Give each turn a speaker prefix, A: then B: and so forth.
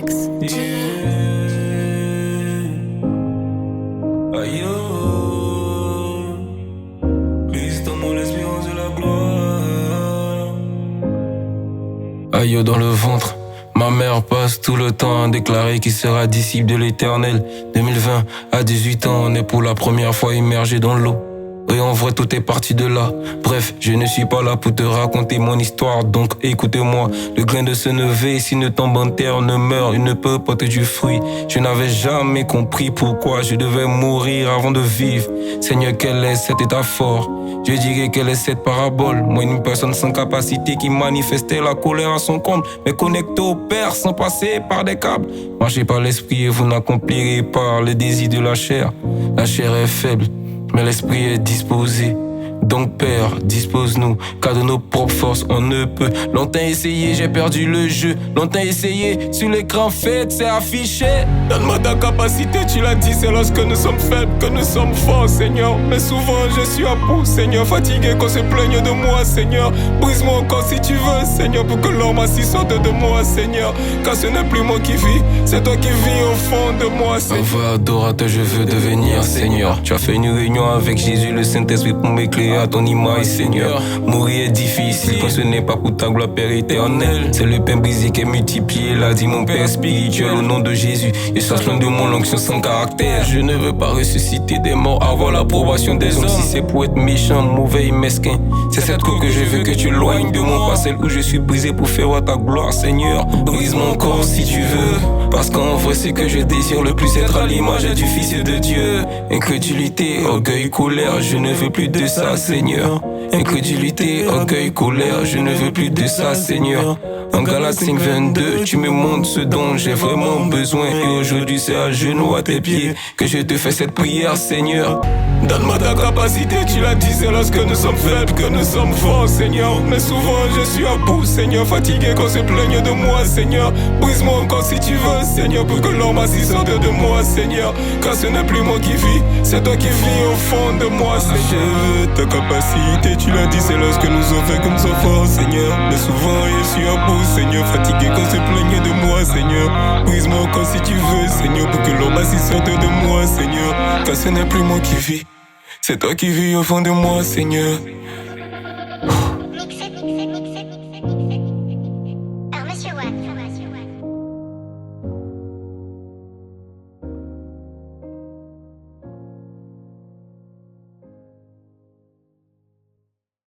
A: Max.
B: Yeah. Aïe, oh. Please, donne-moi l'espérance de la gloire. Aïe, oh, dans le ventre. Ma mère passe tout le temps à déclarer qu'il sera disciple de l'Éternel. 2020, à 18 ans, on est pour la première fois immergé dans l'eau. Et en vrai, tout est parti de là. Bref, je ne suis pas là pour te raconter mon histoire, donc écoutez-moi. Le grain de ce neveu, s'il ne tombe en terre, ne meurt, il ne peut porter du fruit. Je n'avais jamais compris pourquoi je devais mourir avant de vivre. Seigneur, quel est cet état fort? Je dirais quelle est cette parabole? Moi, une personne sans capacité qui manifestait la colère à son compte, mais connecté au Père sans passer par des câbles. Marchez par l'esprit et vous n'accomplirez pas le désir de la chair. La chair est faible, mais l'esprit est disposé. Donc Père, dispose-nous, car de nos propres forces on ne peut. Longtemps essayé, j'ai perdu le jeu. Longtemps essayé, sur l'écran fait, c'est affiché. Donne-moi ta capacité, tu l'as dit, c'est lorsque nous sommes faibles que nous sommes forts, Seigneur. Mais souvent je suis à bout, Seigneur, fatigué qu'on se plaigne de moi, Seigneur. Brise-moi encore si tu veux, Seigneur, pour que l'homme assis sorte de moi, Seigneur. Car ce n'est plus moi qui vis, c'est toi qui vis au fond de moi, Seigneur. Un vrai adorateur, je veux devenir, Seigneur. Tu as fait une réunion avec Jésus, le Saint-Esprit, pour m'éclairer à ton image, Seigneur. Mourir est difficile, quand ce n'est pas pour ta gloire, Père éternel. C'est le pain brisé qui est multiplié, l'a dit mon Père spirituel, au nom de Jésus. Et chasse loin de mon l'onction sans caractère. Je ne veux pas ressusciter des morts, avoir l'approbation des hommes. Si c'est pour être méchant, mauvais et mesquin, c'est cette coupe que je veux que tu éloignes de mon pas, celle où je suis brisé pour faire voir ta gloire, Seigneur. Brise mon corps si tu veux, parce qu'en vrai c'est que je désire le plus être à l'image du Fils de Dieu. Incrédulité, orgueil, colère, je ne veux plus de ça, Seigneur. Incrédulité, orgueil, colère, je ne veux plus de ça, Seigneur. En Galates 5:22, tu me montres ce dont j'ai vraiment besoin. Et aujourd'hui c'est à genoux à tes pieds que je te fais cette prière, Seigneur. Donne-moi ta capacité, tu l'as dit, c'est lorsque nous sommes faibles que nous sommes forts, Seigneur. Mais souvent je suis à bout, Seigneur, fatigué qu'on se plaigne de moi, Seigneur. Brise-moi encore si tu veux, Seigneur, pour que l'homme assis sorte de moi, Seigneur. Car ce n'est plus moi qui vis, c'est toi qui vis au fond de moi, Seigneur. Ta capacité, tu l'as dit, c'est lorsque nous sommes faits que nous sommes forts, Seigneur. Mais souvent je suis à bout, Seigneur, fatigué qu'on se plaigne de moi, Seigneur. Brise-moi encore si tu veux, Seigneur, pour que l'homme assis sorte de moi, Seigneur. Car ce n'est plus moi qui vis, c'est toi qui vis au fond de moi, Seigneur.
A: Mixé.